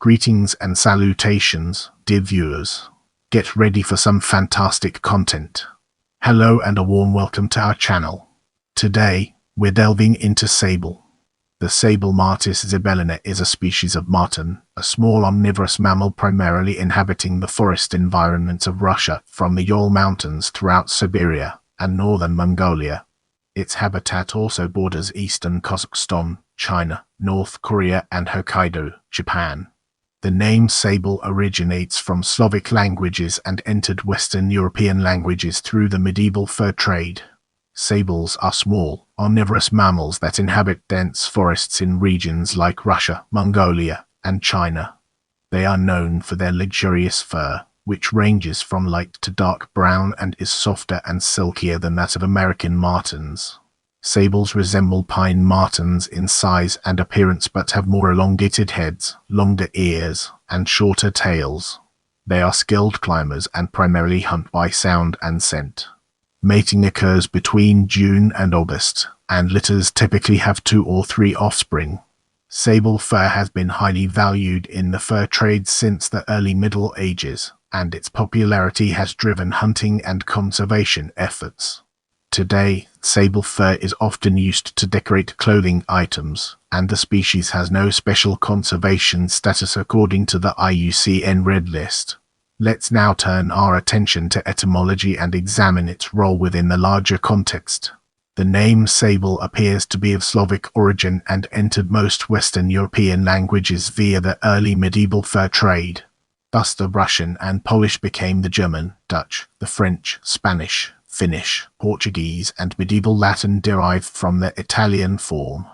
Greetings and salutations, dear viewers. Get ready for some fantastic content. Hello and a warm welcome to our channel. Today, we're delving into Sable. The Sable Martes zibellina is a species of marten, a small omnivorous mammal primarily inhabiting the forest environments of Russia from the Ural Mountains throughout Siberia and northern Mongolia. Its habitat also borders eastern Kazakhstan, China, North Korea and Hokkaido, Japan. The name Sable originates from Slavic languages and entered Western European languages through the medieval fur trade. Sables are small, omnivorous mammals that inhabit dense forests in regions like Russia, Mongolia, and China. They are known for their luxurious fur, which ranges from light to dark brown and is softer and silkier than that of American martens. Sables resemble pine martens in size and appearance but have more elongated heads, longer ears, and shorter tails. They are skilled climbers and primarily hunt by sound and scent. Mating occurs between June and August, and litters typically have 2 or 3 offspring. Sable fur has been highly valued in the fur trade since the early Middle Ages, and its popularity has driven hunting and conservation efforts. Today, sable fur is often used to decorate clothing items, and the species has no special conservation status according to the IUCN Red List. Let's now turn our attention to etymology and examine its role within the larger context. The name Sable appears to be of Slavic origin and entered most Western European languages via the early medieval fur trade. Thus the Russian and Polish became the German, Dutch, the French, Spanish, Finnish, Portuguese, and medieval Latin derived from the Italian form.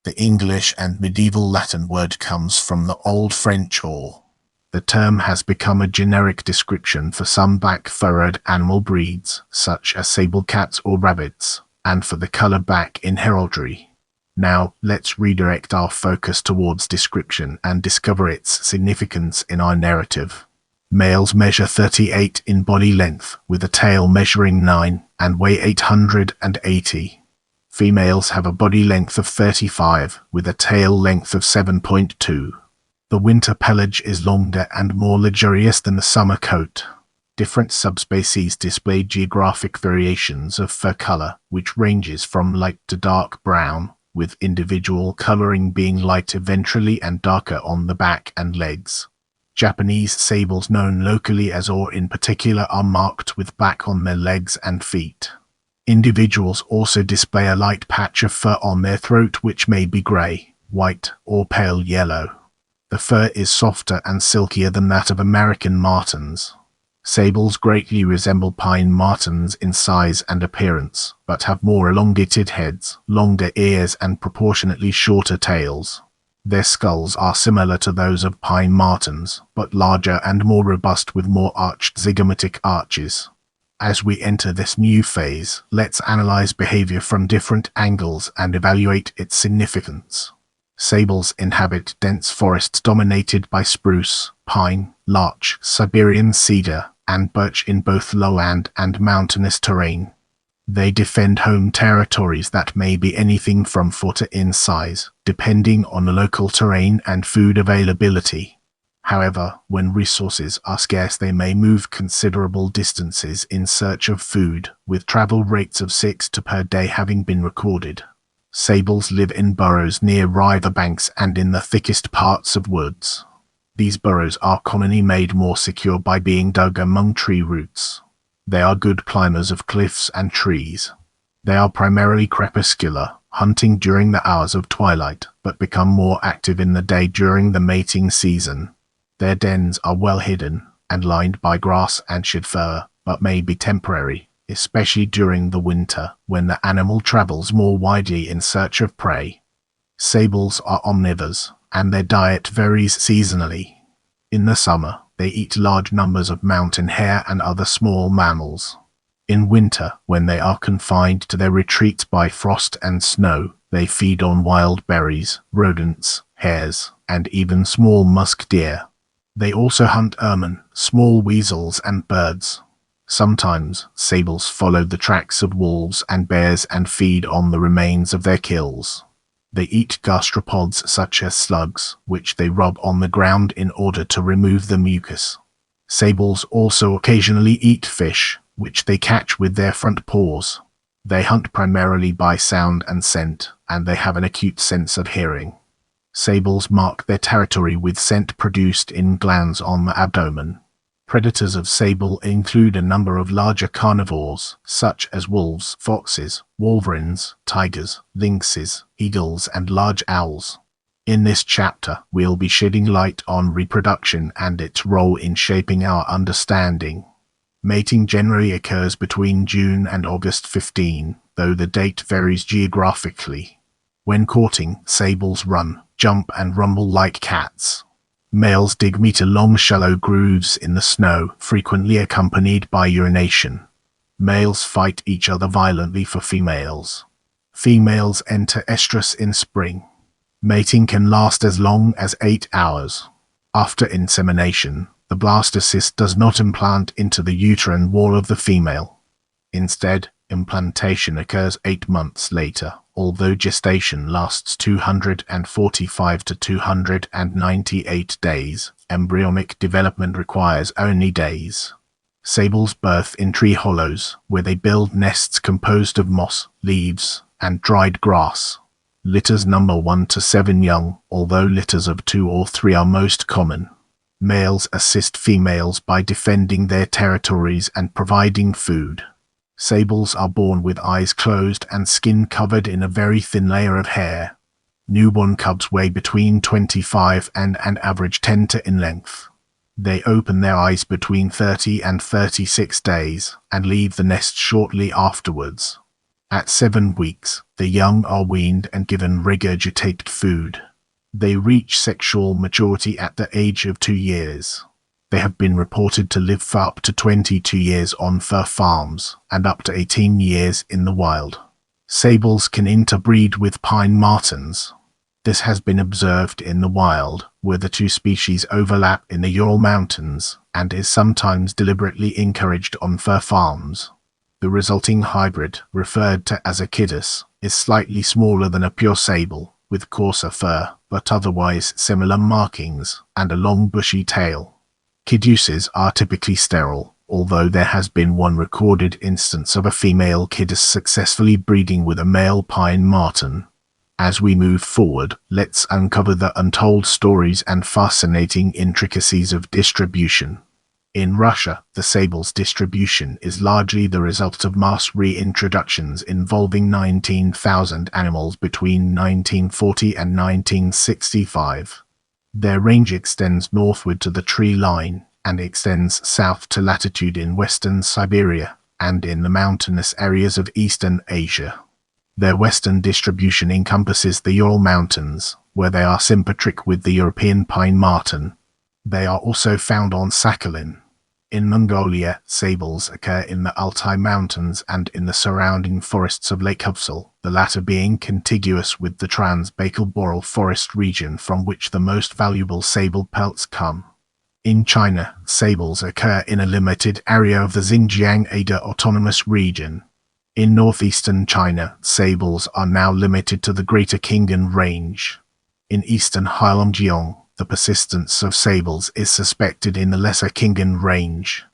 The English and medieval Latin word comes from the Old French or. The term has become a generic description for some back-furrowed animal breeds, such as sable cats or rabbits, and for the color back in heraldry. Now, let's redirect our focus towards description and discover its significance in our narrative. Males measure 38 in body length, with a tail measuring 9, and weigh 880. Females have a body length of 35, with a tail length of 7.2. The winter pelage is longer and more luxurious than the summer coat. Different subspecies display geographic variations of fur color, which ranges from light to dark brown, with individual coloring being lighter ventrally and darker on the back and legs. Japanese sables known locally as or in particular are marked with black on their legs and feet. Individuals also display a light patch of fur on their throat which may be grey, white, or pale yellow. The fur is softer and silkier than that of American martens. Sables greatly resemble pine martens in size and appearance, but have more elongated heads, longer ears and proportionately shorter tails. Their skulls are similar to those of pine martens, but larger and more robust with more arched zygomatic arches. As we enter this new phase, let's analyze behavior from different angles and evaluate its significance. Sables inhabit dense forests dominated by spruce, pine, larch, Siberian cedar, and birch in both lowland and mountainous terrain. They defend home territories that may be anything from 4 to in size, depending on the local terrain and food availability. However, when resources are scarce, they may move considerable distances in search of food, with travel rates of 6 to per day having been recorded. Sables live in burrows near river banks and in the thickest parts of woods. These burrows are commonly made more secure by being dug among tree roots. They are good climbers of cliffs and trees. They are primarily crepuscular, hunting during the hours of twilight, but become more active in the day during the mating season. Their dens are well hidden and lined by grass and shed fur, but may be temporary, especially during the winter when the animal travels more widely in search of prey. Sables are omnivores, and their diet varies seasonally. In the summer, they eat large numbers of mountain hare and other small mammals. In winter, when they are confined to their retreats by frost and snow, they feed on wild berries, rodents, hares, and even small musk deer. They also hunt ermine, small weasels, and birds. Sometimes, sables follow the tracks of wolves and bears and feed on the remains of their kills. They eat gastropods such as slugs, which they rub on the ground in order to remove the mucus. Sables also occasionally eat fish, which they catch with their front paws. They hunt primarily by sound and scent, and they have an acute sense of hearing. Sables mark their territory with scent produced in glands on the abdomen. Predators of sable include a number of larger carnivores, such as wolves, foxes, wolverines, tigers, lynxes, eagles, and large owls. In this chapter, we'll be shedding light on reproduction and its role in shaping our understanding. Mating generally occurs between June and August 15, though the date varies geographically. When courting, sables run, jump, and rumble like cats. Males dig meter-long shallow grooves in the snow, frequently accompanied by urination. Males fight each other violently for females. Females enter estrus in spring. Mating can last as long as 8 hours. After insemination, the blastocyst does not implant into the uterine wall of the female. Instead, implantation occurs 8 months later, although gestation lasts 245 to 298 days. Embryonic development requires only days. Sables birth in tree hollows, where they build nests composed of moss, leaves, and dried grass. Litters number 1 to 7 young, although litters of 2 or 3 are most common. Males assist females by defending their territories and providing food. Sables are born with eyes closed and skin covered in a very thin layer of hair. Newborn cubs weigh between 25 and an average 10 in length. They open their eyes between 30 and 36 days and leave the nest shortly afterwards. At 7 weeks, the young are weaned and given regurgitated food. They reach sexual maturity at the age of 2 years. They have been reported to live for up to 22 years on fur farms and up to 18 years in the wild. Sables can interbreed with pine martens. This has been observed in the wild, where the two species overlap in the Ural Mountains, and is sometimes deliberately encouraged on fur farms. The resulting hybrid, referred to as a kidus, is slightly smaller than a pure sable, with coarser fur, but otherwise similar markings, and a long bushy tail. Kiduses are typically sterile, although there has been one recorded instance of a female kidus successfully breeding with a male pine marten. As we move forward, let's uncover the untold stories and fascinating intricacies of distribution. In Russia, the sable's distribution is largely the result of mass reintroductions involving 19,000 animals between 1940 and 1965. Their range extends northward to the tree line, and extends south to latitude in western Siberia, and in the mountainous areas of eastern Asia. Their western distribution encompasses the Ural Mountains, where they are sympatric with the European pine marten. They are also found on Sakhalin. In Mongolia, sables occur in the Altai Mountains and in the surrounding forests of Lake Huvsal, the latter being contiguous with the Trans-Baikal-Boral forest region from which the most valuable sable pelts come. In China, sables occur in a limited area of the Xinjiang-Ada Autonomous Region. In northeastern China, sables are now limited to the Greater Khingan Range. In eastern Heilongjiang, the persistence of sables is suspected in the Lesser Khingan Range.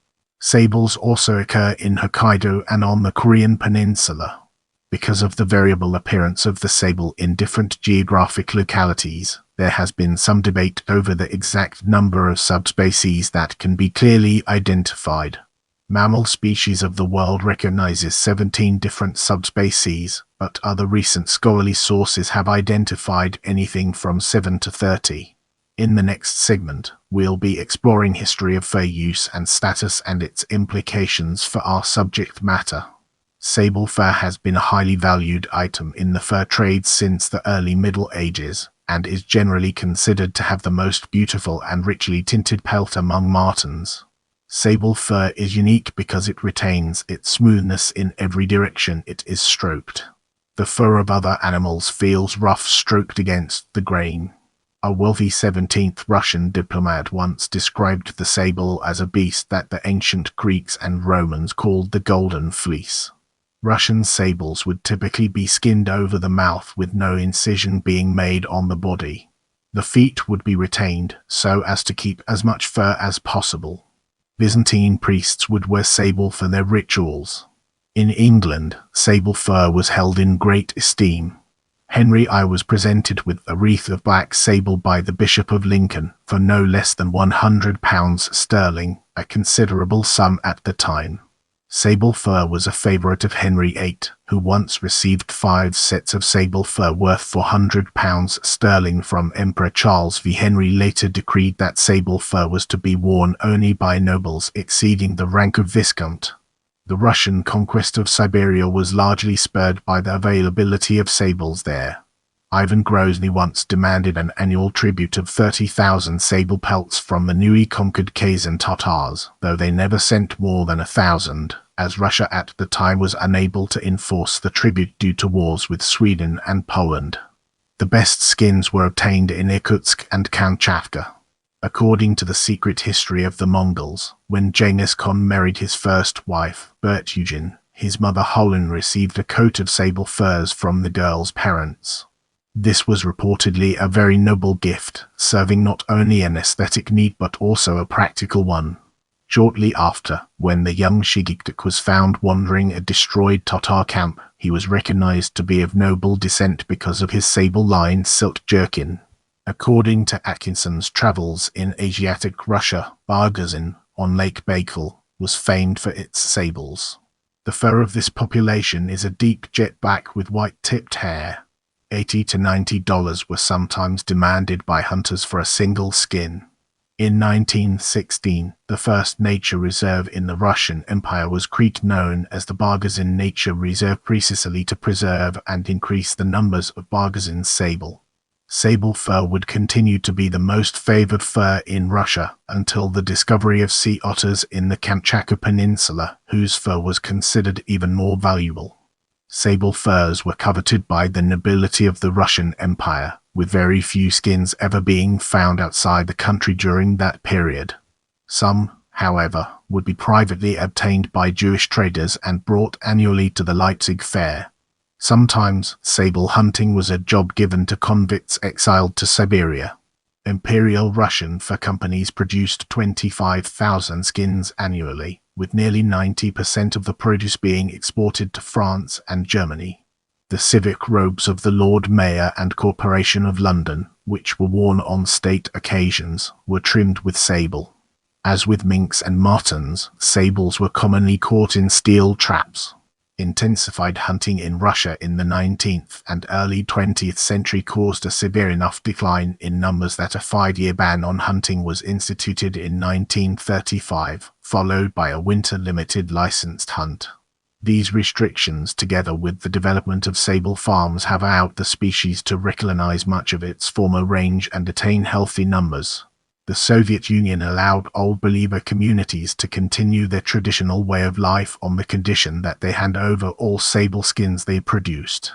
Sables also occur in Hokkaido and on the Korean Peninsula. Because of the variable appearance of the sable in different geographic localities, there has been some debate over the exact number of subspecies that can be clearly identified. Mammal species of the world recognizes 17 different subspecies, but other recent scholarly sources have identified anything from 7 to 30. In the next segment, we'll be exploring history of fur use and status and its implications for our subject matter. Sable fur has been a highly valued item in the fur trade since the early Middle Ages, and is generally considered to have the most beautiful and richly tinted pelt among martens. Sable fur is unique because it retains its smoothness in every direction it is stroked. The fur of other animals feels rough stroked against the grain. A wealthy 17th Russian diplomat once described the sable as a beast that the ancient Greeks and Romans called the Golden Fleece. Russian sables would typically be skinned over the mouth with no incision being made on the body. The feet would be retained so as to keep as much fur as possible. Byzantine priests would wear sable for their rituals. In England, sable fur was held in great esteem. Henry I was presented with a wreath of black sable by the Bishop of Lincoln for no less than £100, a considerable sum at the time. Sable fur was a favourite of Henry VIII, who once received 5 sets of sable fur worth £400 from Emperor Charles V. Henry later decreed that sable fur was to be worn only by nobles exceeding the rank of Viscount. The Russian conquest of Siberia was largely spurred by the availability of sables there. Ivan Grozny once demanded an annual tribute of 30,000 sable pelts from the newly conquered Kazan Tatars, though they never sent more than 1,000, as Russia at the time was unable to enforce the tribute due to wars with Sweden and Poland. The best skins were obtained in Irkutsk and Kamchatka. According to the secret history of the Mongols, when Genghis Khan married his first wife, Bertugin, his mother Holin received a coat of sable furs from the girl's parents. This was reportedly a very noble gift, serving not only an aesthetic need but also a practical one. Shortly after, when the young Shigiktuk was found wandering a destroyed Tatar camp, he was recognized to be of noble descent because of his sable-lined silk jerkin. According to Atkinson's travels in Asiatic Russia, Bargazin, on Lake Baikal, was famed for its sables. The fur of this population is a deep jet black with white-tipped hair. $80 to $90 were sometimes demanded by hunters for a single skin. In 1916, the first nature reserve in the Russian Empire was Crete, known as the Bargazin Nature Reserve, precisely to preserve and increase the numbers of Bargazin sable. Sable fur would continue to be the most favored fur in Russia until the discovery of sea otters in the Kamchatka Peninsula, whose fur was considered even more valuable. Sable furs were coveted by the nobility of the Russian Empire, with very few skins ever being found outside the country during that period. Some, however, would be privately obtained by Jewish traders and brought annually to the Leipzig Fair. Sometimes, sable hunting was a job given to convicts exiled to Siberia. Imperial Russian fur companies produced 25,000 skins annually, with nearly 90% of the produce being exported to France and Germany. The civic robes of the Lord Mayor and Corporation of London, which were worn on state occasions, were trimmed with sable. As with minks and martens, sables were commonly caught in steel traps. Intensified hunting in Russia in the 19th and early 20th century caused a severe enough decline in numbers that a 5-year ban on hunting was instituted in 1935, followed by a winter-limited licensed hunt. These restrictions, together with the development of sable farms, have allowed the species to recolonize much of its former range and attain healthy numbers. The Soviet Union allowed old believer communities to continue their traditional way of life on the condition that they hand over all sable skins they produced.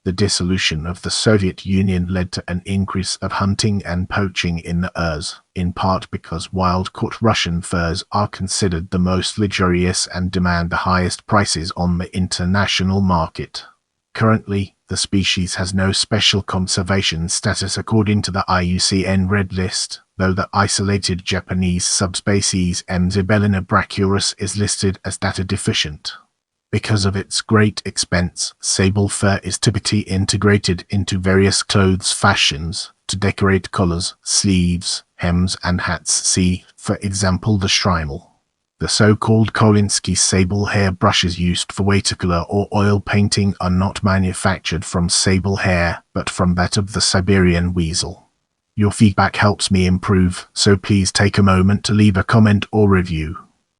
The dissolution of the Soviet Union led to an increase of hunting and poaching in the Urs, in part because wild-caught Russian furs are considered the most luxurious and demand the highest prices on the international market. Currently, the species has no special conservation status according to the IUCN Red List, though the isolated Japanese subspecies M. zibellina brachyurus is listed as data deficient. Because of its great expense, sable fur is typically integrated into various clothes fashions to decorate collars, sleeves, hems and hats. See, for example, the Schreimel. The so-called Kolinsky sable hair brushes used for watercolor or oil painting are not manufactured from sable hair, but from that of the Siberian weasel. Your feedback helps me improve, so please take a moment to leave a comment or review.